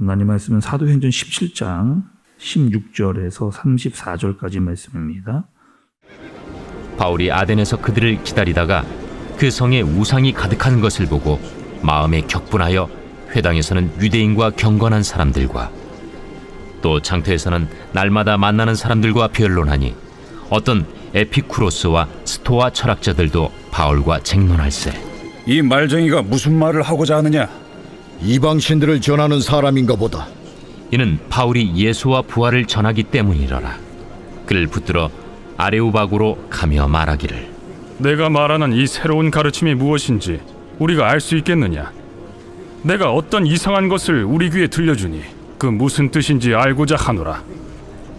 하나님 말씀은 사도행전 17장 16절에서 34절까지 말씀입니다. 바울이 아덴에서 그들을 기다리다가 그 성에 우상이 가득한 것을 보고 마음에 격분하여 회당에서는 유대인과 경건한 사람들과 또 장터에서는 날마다 만나는 사람들과 변론하니 어떤 에피쿠로스와 스토아 철학자들도 바울과 쟁론할세. 이 말쟁이가 무슨 말을 하고자 하느냐? 이방신들을 전하는 사람인가 보다. 이는 바울이 예수와 부활을 전하기 때문이러라. 그를 붙들어 아레오바고로 가며 말하기를, 내가 말하는 이 새로운 가르침이 무엇인지 우리가 알 수 있겠느냐? 내가 어떤 이상한 것을 우리 귀에 들려주니 그 무슨 뜻인지 알고자 하노라.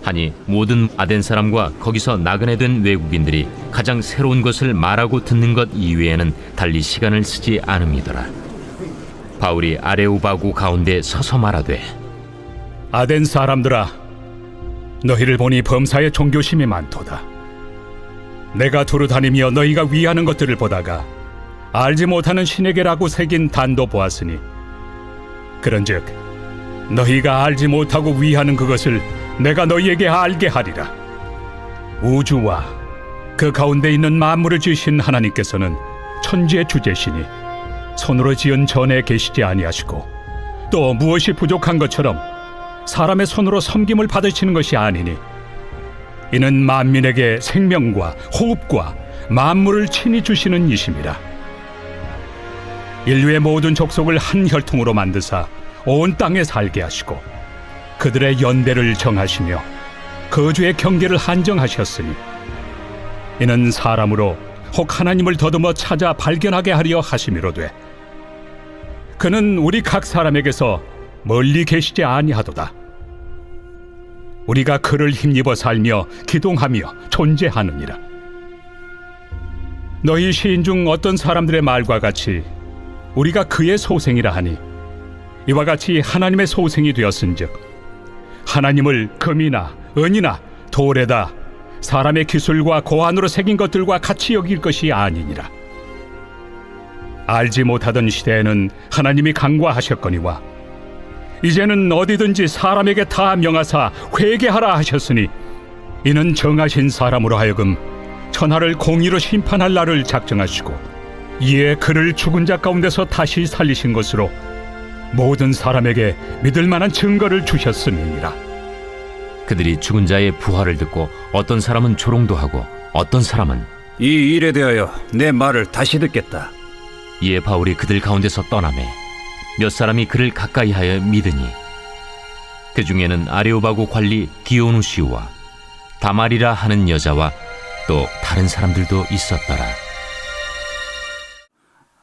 하니 모든 아덴 사람과 거기서 나그네 된 외국인들이 가장 새로운 것을 말하고 듣는 것 이외에는 달리 시간을 쓰지 않음이더라. 바울이 아레오바고 가운데 서서 말하되, 아덴 사람들아, 너희를 보니 범사에 종교심이 많도다. 내가 두루 다니며 너희가 위하는 것들을 보다가 알지 못하는 신에게라고 새긴 단도 보았으니, 그런즉 너희가 알지 못하고 위하는 그것을 내가 너희에게 알게 하리라. 우주와 그 가운데 있는 만물을 지으신 하나님께서는 천지의 주제시니 손으로 지은 전에 계시지 아니하시고 또 무엇이 부족한 것처럼 사람의 손으로 섬김을 받으시는 것이 아니니, 이는 만민에게 생명과 호흡과 만물을 친히 주시는 이심이라. 인류의 모든 족속을 한 혈통으로 만드사 온 땅에 살게 하시고 그들의 연대를 정하시며 거주의 경계를 한정하셨으니, 이는 사람으로 혹 하나님을 더듬어 찾아 발견하게 하려 하심이로되, 그는 우리 각 사람에게서 멀리 계시지 아니하도다. 우리가 그를 힘입어 살며 기동하며 존재하느니라. 너희 시인 중 어떤 사람들의 말과 같이 우리가 그의 소생이라 하니, 이와 같이 하나님의 소생이 되었은즉 하나님을 금이나 은이나 돌에다 사람의 기술과 고안으로 새긴 것들과 같이 여길 것이 아니니라. 알지 못하던 시대에는 하나님이 강구하셨거니와 이제는 어디든지 사람에게 다 명하사 회개하라 하셨으니, 이는 정하신 사람으로 하여금 천하를 공의로 심판할 날을 작정하시고 이에 그를 죽은 자 가운데서 다시 살리신 것으로 모든 사람에게 믿을 만한 증거를 주셨음이니라. 그들이 죽은 자의 부활을 듣고 어떤 사람은 조롱도 하고 어떤 사람은 이 일에 대하여 내 말을 다시 듣겠다. 이에 바울이 그들 가운데서 떠나매 몇 사람이 그를 가까이하여 믿으니, 그 중에는 아레오바고 관리 디오누시우와 다말이라 하는 여자와 또 다른 사람들도 있었더라.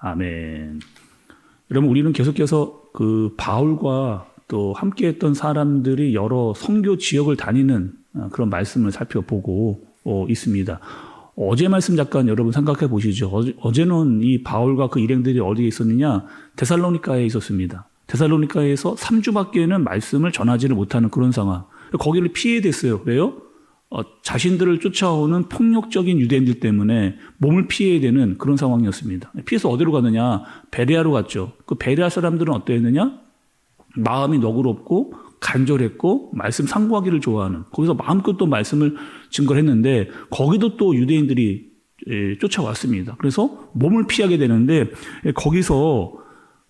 아멘. 여러분, 우리는 계속해서 그 바울과 또 함께했던 사람들이 여러 선교 지역을 다니는 그런 말씀을 살펴보고 있습니다. 어제 말씀 잠깐 여러분 생각해 보시죠. 어제는 이 바울과 그 일행들이 어디에 있었느냐? 데살로니가에 있었습니다. 데살로니가에서 3주밖에는 말씀을 전하지를 못하는 그런 상황. 거기를 피해야 됐어요. 왜요? 자신들을 쫓아오는 폭력적인 유대인들 때문에 몸을 피해야 되는 그런 상황이었습니다. 피해서 어디로 갔느냐? 베레아로 갔죠. 그 베레아 사람들은 어떠했느냐? 마음이 너그럽고 간절했고 말씀 상고하기를 좋아하는, 거기서 마음껏 또 말씀을 증거를 했는데 거기도 또 유대인들이 쫓아왔습니다. 그래서 몸을 피하게 되는데 거기서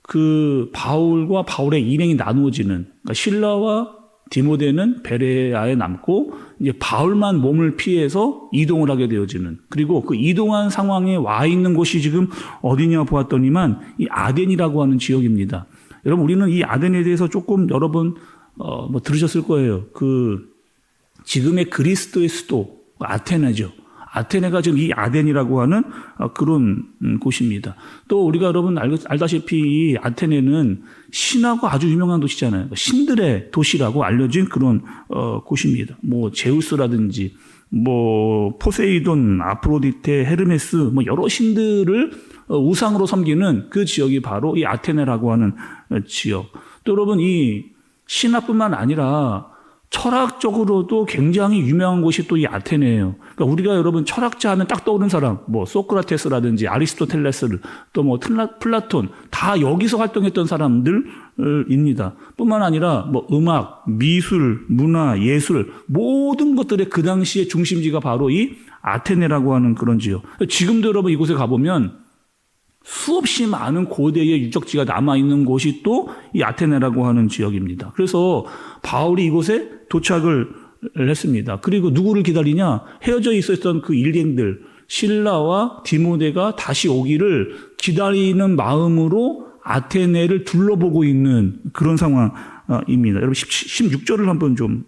그 바울과 바울의 일행이 나누어지는, 그러니까 실라와 디모데는 베레아에 남고 이제 바울만 몸을 피해서 이동을 하게 되어지는, 그리고 그 이동한 상황에 와 있는 곳이 지금 어디냐 보았더니만 이 아덴이라고 하는 지역입니다. 여러분, 우리는 이 아덴에 대해서 조금 여러 번 들으셨을 거예요. 그 지금의 그리스도의 수도 아테네죠. 아테네가 지금 이 아덴이라고 하는 그런 곳입니다. 또 우리가 여러분 알다시피 이 아테네는 신하고 아주 유명한 도시잖아요. 신들의 도시라고 알려진 그런 곳입니다. 뭐 제우스라든지 뭐 포세이돈, 아프로디테, 헤르메스, 뭐 여러 신들을 우상으로 섬기는 그 지역이 바로 이 아테네라고 하는 지역. 또 여러분, 이 신화뿐만 아니라 철학적으로도 굉장히 유명한 곳이 또 이 아테네예요. 그러니까 우리가 여러분 철학자 하면 딱 떠오르는 사람, 뭐 소크라테스라든지 아리스토텔레스, 또 뭐 플라톤 다 여기서 활동했던 사람들입니다. 뿐만 아니라 뭐 음악, 미술, 문화, 예술 모든 것들의 그 당시의 중심지가 바로 이 아테네라고 하는 그런 지역. 지금도 여러분 이곳에 가보면 수없이 많은 고대의 유적지가 남아있는 곳이 또 이 아테네라고 하는 지역입니다. 그래서 바울이 이곳에 도착을 했습니다. 그리고 누구를 기다리냐? 헤어져 있었던 그 일행들, 실라와 디모데가 다시 오기를 기다리는 마음으로 아테네를 둘러보고 있는 그런 상황입니다. 여러분 16절을 한번 좀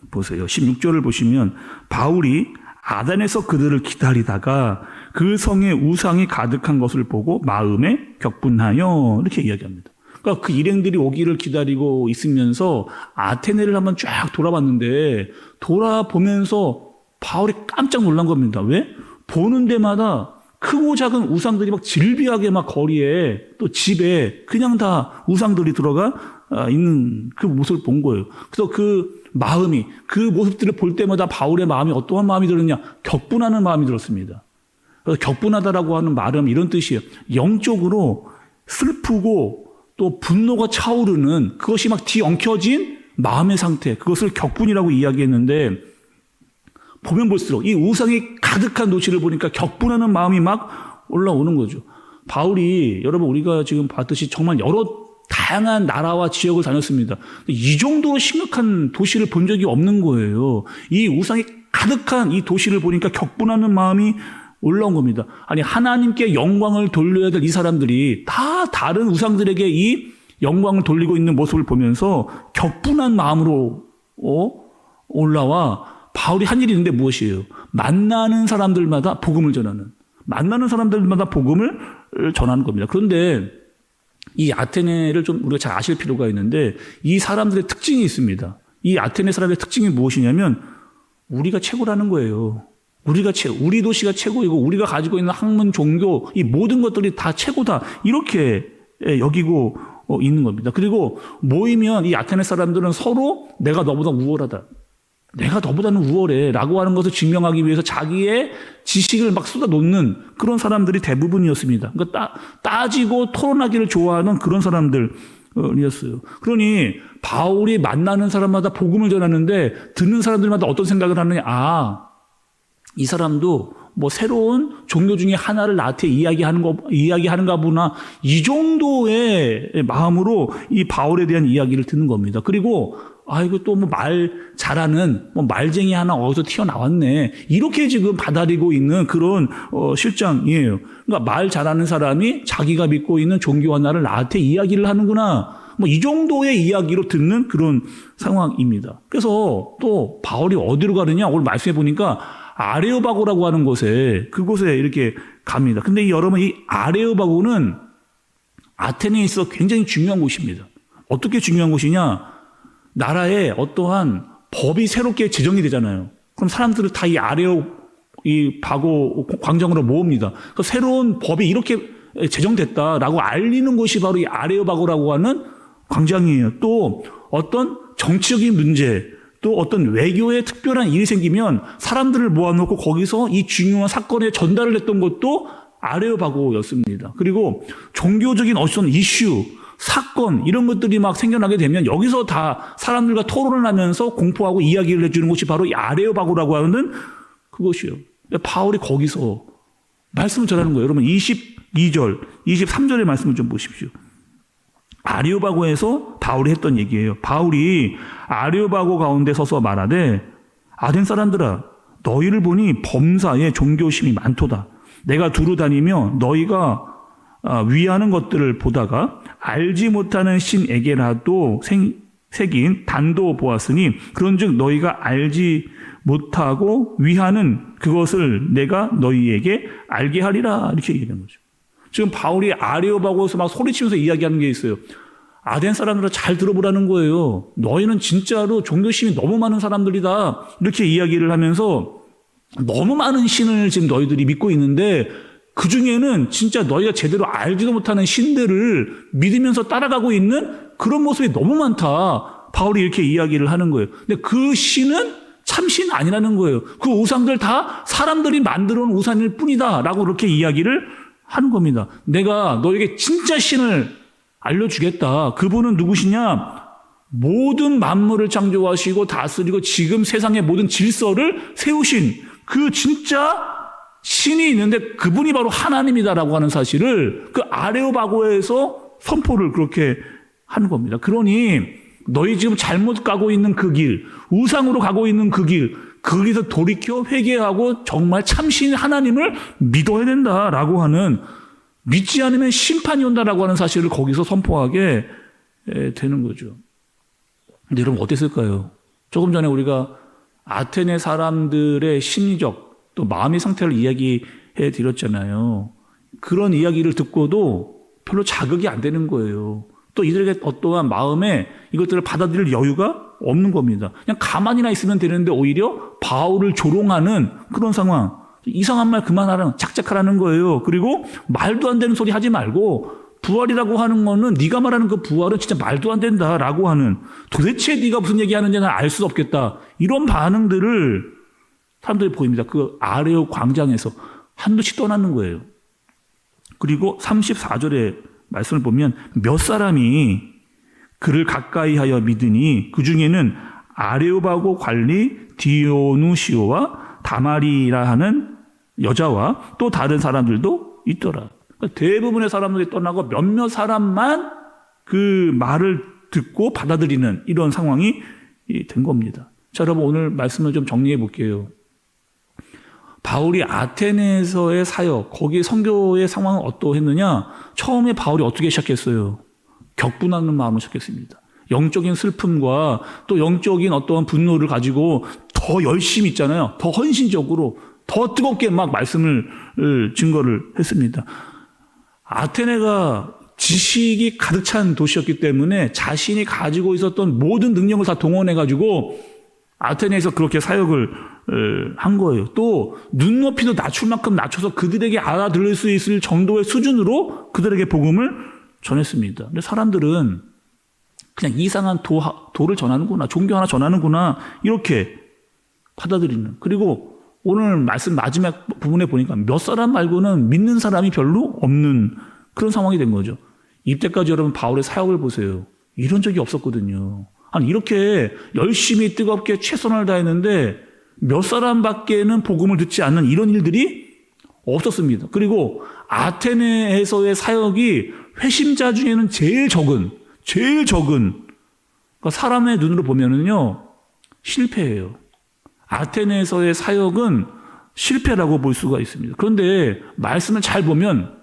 보세요. 16절을 보시면 바울이 아덴에서 그들을 기다리다가 그 성에 우상이 가득한 것을 보고 마음에 격분하여 이렇게 이야기합니다. 그러니까 그 일행들이 오기를 기다리고 있으면서 아테네를 한번 쫙 돌아봤는데 돌아보면서 바울이 깜짝 놀란 겁니다. 왜? 보는 데마다 크고 작은 우상들이 막 질비하게 막 거리에 또 집에 그냥 다 우상들이 들어가 있는 그 모습을 본 거예요. 그래서 그 마음이 그 모습들을 볼 때마다 바울의 마음이 어떠한 마음이 들었냐? 격분하는 마음이 들었습니다. 그래서 격분하다라고 하는 말은 이런 뜻이에요. 영적으로 슬프고 또 분노가 차오르는 그것이 막 뒤엉켜진 마음의 상태, 그것을 격분이라고 이야기했는데 보면 볼수록 이 우상이 가득한 도시를 보니까 격분하는 마음이 막 올라오는 거죠. 바울이 여러분 우리가 지금 봤듯이 정말 여러 다양한 나라와 지역을 다녔습니다. 이 정도로 심각한 도시를 본 적이 없는 거예요. 이 우상이 가득한 이 도시를 보니까 격분하는 마음이 올라온 겁니다. 아니 하나님께 영광을 돌려야 될 이 사람들이 다 다른 우상들에게 이 영광을 돌리고 있는 모습을 보면서 격분한 마음으로 올라와 바울이 한 일이 있는데 무엇이에요? 만나는 사람들마다 복음을 전하는, 만나는 사람들마다 복음을 전하는 겁니다. 그런데 이 아테네를 좀 우리가 잘 아실 필요가 있는데 이 사람들의 특징이 있습니다. 이 아테네 사람의 특징이 무엇이냐면 우리가 최고라는 거예요. 우리 도시가 최고이고 우리가 가지고 있는 학문, 종교 이 모든 것들이 다 최고다 이렇게 여기고 있는 겁니다. 그리고 모이면 이 아테네 사람들은 서로 내가 너보다 우월하다, 내가 너보다는 우월해 라고 하는 것을 증명하기 위해서 자기의 지식을 막 쏟아놓는 그런 사람들이 대부분이었습니다. 그러니까 따지고 토론하기를 좋아하는 그런 사람들이었어요. 그러니 바울이 만나는 사람마다 복음을 전하는데 듣는 사람들마다 어떤 생각을 하느냐? 이 사람도 뭐 새로운 종교 중에 하나를 나한테 이야기하는가 보나 이 정도의 마음으로 이 바울에 대한 이야기를 듣는 겁니다. 그리고 이거 또 뭐 말 잘하는 뭐 말쟁이 하나 어디서 튀어나왔네 이렇게 지금 받아들이고 있는 그런 실정이에요. 그러니까 말 잘하는 사람이 자기가 믿고 있는 종교 하나를 나한테 이야기를 하는구나. 뭐 이 정도의 이야기로 듣는 그런 상황입니다. 그래서 또 바울이 어디로 가느냐? 오늘 말씀해 보니까 아레오바고라고 하는 그곳에 이렇게 갑니다. 근데 여러분 이 아레오바고는 아테네에 있어 굉장히 중요한 곳입니다. 어떻게 중요한 곳이냐? 나라에 어떠한 법이 새롭게 제정이 되잖아요. 그럼 사람들을 다 이 바고 광장으로 모읍니다. 그 새로운 법이 이렇게 제정됐다라고 알리는 곳이 바로 이 아레오바고라고 하는 광장이에요. 또 어떤 정치적인 문제, 또 어떤 외교에 특별한 일이 생기면 사람들을 모아놓고 거기서 이 중요한 사건에 전달을 했던 것도 아레오바고였습니다. 그리고 종교적인 어떤 이슈, 사건 이런 것들이 막 생겨나게 되면 여기서 다 사람들과 토론을 하면서 공포하고 이야기를 해주는 곳이 바로 이 아레오바고라고 하는 그것이요. 바울이 거기서 말씀을 전하는 거예요. 여러분 22절, 23절의 말씀을 좀 보십시오. 아레오바고에서 바울이 했던 얘기예요. 바울이 아레오바고 가운데 서서 말하되 아덴 사람들아 너희를 보니 범사에 종교심이 많도다. 내가 두루 다니며 너희가 위하는 것들을 보다가 알지 못하는 신에게라도 새긴 단도 보았으니 그런즉 너희가 알지 못하고 위하는 그것을 내가 너희에게 알게 하리라 이렇게 얘기하는 거죠. 지금 바울이 아레오바고에서 막 소리치면서 이야기하는 게 있어요. 아덴 사람들아 잘 들어보라는 거예요. 너희는 진짜로 종교심이 너무 많은 사람들이다. 이렇게 이야기를 하면서 너무 많은 신을 지금 너희들이 믿고 있는데 그 중에는 진짜 너희가 제대로 알지도 못하는 신들을 믿으면서 따라가고 있는 그런 모습이 너무 많다. 바울이 이렇게 이야기를 하는 거예요. 근데 그 신은 참신 아니라는 거예요. 그 우상들 다 사람들이 만들어 놓은 우상일 뿐이다 라고 그렇게 이야기를 하는 겁니다. 내가 너에게 진짜 신을 알려주겠다. 그분은 누구시냐? 모든 만물을 창조하시고 다스리고 지금 세상의 모든 질서를 세우신 그 진짜 신이 있는데 그분이 바로 하나님이다라고 하는 사실을 그 아레오바고에서 선포를 그렇게 하는 겁니다. 그러니 너희 지금 잘못 가고 있는 그 길, 우상으로 가고 있는 그 길, 거기서 돌이켜 회개하고 정말 참신 하나님을 믿어야 된다라고 하는, 믿지 않으면 심판이 온다라고 하는 사실을 거기서 선포하게 되는 거죠. 근데 여러분 어땠을까요? 조금 전에 우리가 아테네 사람들의 심리적 또 마음의 상태를 이야기해 드렸잖아요. 그런 이야기를 듣고도 별로 자극이 안 되는 거예요. 또 이들에게 어떠한 마음에 이것들을 받아들일 여유가 없는 겁니다. 그냥 가만히나 있으면 되는데 오히려 바울을 조롱하는 그런 상황. 이상한 말 그만하라는, 작작하라는 거예요. 그리고 말도 안 되는 소리 하지 말고 부활이라고 하는 거는 네가 말하는 그 부활은 진짜 말도 안 된다라고 하는, 도대체 네가 무슨 얘기하는지 난 알 수 없겠다. 이런 반응들을 사람들이 보입니다. 그 아레오 광장에서 한두씩 떠나는 거예요. 그리고 34절에 말씀을 보면 몇 사람이 그를 가까이 하여 믿으니 그 중에는 아레오바고 관리 디오누시오와 다마리라 하는 여자와 또 다른 사람들도 있더라. 그러니까 대부분의 사람들이 떠나고 몇몇 사람만 그 말을 듣고 받아들이는 이런 상황이 된 겁니다. 자, 여러분 오늘 말씀을 좀 정리해 볼게요. 바울이 아테네에서의 사역, 거기에 선교의 상황은 어떠했느냐? 처음에 바울이 어떻게 시작했어요? 격분하는 마음으로 시작했습니다. 영적인 슬픔과 또 영적인 어떠한 분노를 가지고 더 열심히 있잖아요. 더 헌신적으로, 더 뜨겁게 막 말씀을 증거를 했습니다. 아테네가 지식이 가득 찬 도시였기 때문에 자신이 가지고 있었던 모든 능력을 다 동원해가지고 아테네에서 그렇게 사역을 한 거예요. 또 눈높이도 낮출 만큼 낮춰서 그들에게 알아들을 수 있을 정도의 수준으로 그들에게 복음을 전했습니다. 근데 사람들은 그냥 이상한 도를 전하는구나, 종교 하나 전하는구나 이렇게 받아들이는. 그리고 오늘 말씀 마지막 부분에 보니까 몇 사람 말고는 믿는 사람이 별로 없는 그런 상황이 된 거죠. 이때까지 여러분 바울의 사역을 보세요. 이런 적이 없었거든요. 아니 이렇게 열심히 뜨겁게 최선을 다했는데 몇 사람밖에는 복음을 듣지 않는 이런 일들이 없었습니다. 그리고 아테네에서의 사역이 회심자 중에는 제일 적은 그러니까 사람의 눈으로 보면은요 실패예요. 아테네에서의 사역은 실패라고 볼 수가 있습니다. 그런데 말씀을 잘 보면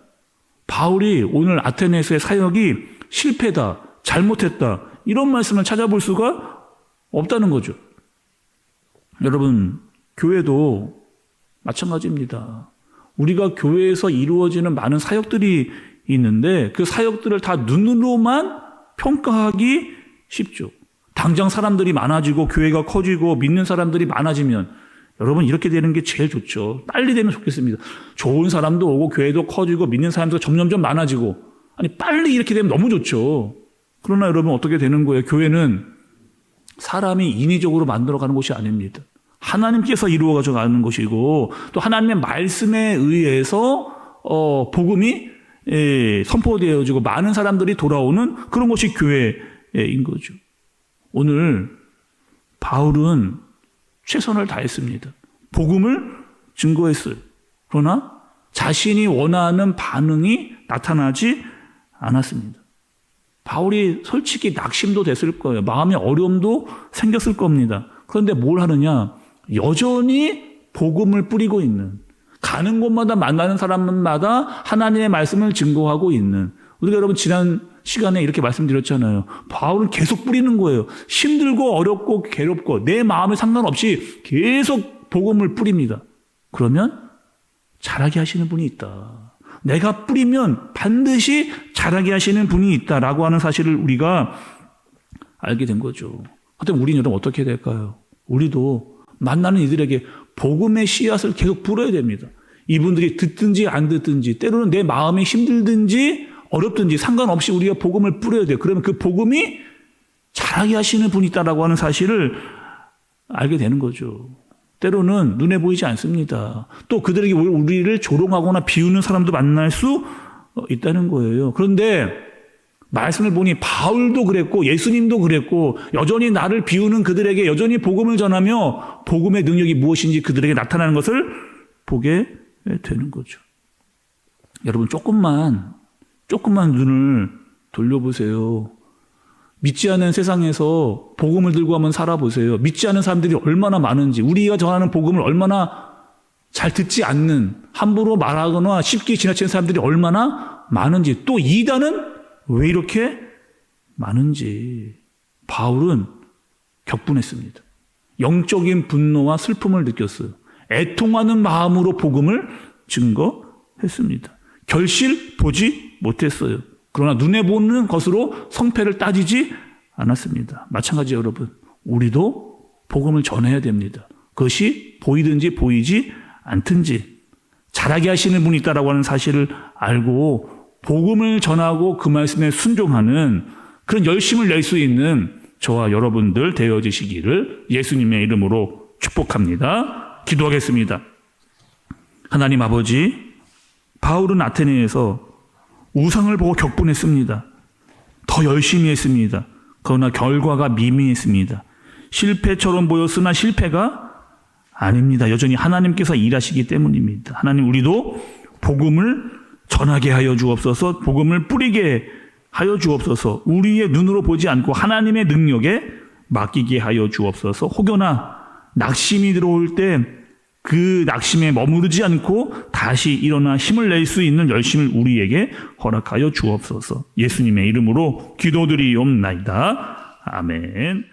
바울이 오늘 아테네에서의 사역이 실패다, 잘못했다 이런 말씀을 찾아볼 수가 없다는 거죠. 여러분, 교회도 마찬가지입니다. 우리가 교회에서 이루어지는 많은 사역들이 있는데 그 사역들을 다 눈으로만 평가하기 쉽죠. 당장 사람들이 많아지고 교회가 커지고 믿는 사람들이 많아지면 여러분 이렇게 되는 게 제일 좋죠. 빨리 되면 좋겠습니다. 좋은 사람도 오고 교회도 커지고 믿는 사람도 점점점 많아지고, 아니 빨리 이렇게 되면 너무 좋죠. 그러나 여러분 어떻게 되는 거예요? 교회는 사람이 인위적으로 만들어가는 곳이 아닙니다. 하나님께서 이루어가져 가는 것이고 또 하나님의 말씀에 의해서 복음이 선포되어지고 많은 사람들이 돌아오는 그런 것이 교회인 거죠. 오늘 바울은 최선을 다했습니다. 복음을 증거했어요. 그러나 자신이 원하는 반응이 나타나지 않았습니다. 바울이 솔직히 낙심도 됐을 거예요. 마음의 어려움도 생겼을 겁니다. 그런데 뭘 하느냐? 여전히 복음을 뿌리고 있는, 가는 곳마다 만나는 사람마다 하나님의 말씀을 증거하고 있는, 우리가 여러분 지난 시간에 이렇게 말씀드렸잖아요. 바울은 계속 뿌리는 거예요. 힘들고 어렵고 괴롭고 내 마음에 상관없이 계속 복음을 뿌립니다. 그러면 자라게 하시는 분이 있다. 내가 뿌리면 반드시 자라게 하시는 분이 있다라고 하는 사실을 우리가 알게 된 거죠. 그렇다면 우리는 여러분 어떻게 해야 될까요? 우리도 만나는 이들에게 복음의 씨앗을 계속 뿌려야 됩니다. 이분들이 듣든지 안 듣든지, 때로는 내 마음이 힘들든지 어렵든지 상관없이 우리가 복음을 뿌려야 돼요. 그러면 그 복음이 잘하게 하시는 분이 있다라고 하는 사실을 알게 되는 거죠. 때로는 눈에 보이지 않습니다. 또 그들에게 우리를 조롱하거나 비우는 사람도 만날 수 있다는 거예요. 그런데 말씀을 보니 바울도 그랬고 예수님도 그랬고 여전히 나를 비우는 그들에게 여전히 복음을 전하며 복음의 능력이 무엇인지 그들에게 나타나는 것을 보게 되는 거죠. 여러분 조금만 눈을 돌려보세요. 믿지 않는 세상에서 복음을 들고 한번 살아보세요. 믿지 않는 사람들이 얼마나 많은지, 우리가 전하는 복음을 얼마나 잘 듣지 않는, 함부로 말하거나 쉽게 지나치는 사람들이 얼마나 많은지, 또 이단은 왜 이렇게 많은지 바울은 격분했습니다. 영적인 분노와 슬픔을 느꼈어요. 애통하는 마음으로 복음을 증거했습니다. 결실 보지 못했어요. 그러나 눈에 보는 것으로 성패를 따지지 않았습니다. 마찬가지 여러분, 우리도 복음을 전해야 됩니다. 그것이 보이든지 보이지 않든지 잘하게 하시는 분이 있다라고 하는 사실을 알고 복음을 전하고 그 말씀에 순종하는 그런 열심을 낼 수 있는 저와 여러분들 되어지시기를 예수님의 이름으로 축복합니다. 기도하겠습니다. 하나님 아버지, 바울은 아테네에서 우상을 보고 격분했습니다. 더 열심히 했습니다. 그러나 결과가 미미했습니다. 실패처럼 보였으나 실패가 아닙니다. 여전히 하나님께서 일하시기 때문입니다. 하나님, 우리도 복음을 전하게 하여 주옵소서, 복음을 뿌리게 하여 주옵소서, 우리의 눈으로 보지 않고 하나님의 능력에 맡기게 하여 주옵소서. 혹여나 낙심이 들어올 때 그 낙심에 머무르지 않고 다시 일어나 힘을 낼 수 있는 열심을 우리에게 허락하여 주옵소서. 예수님의 이름으로 기도드리옵나이다. 아멘.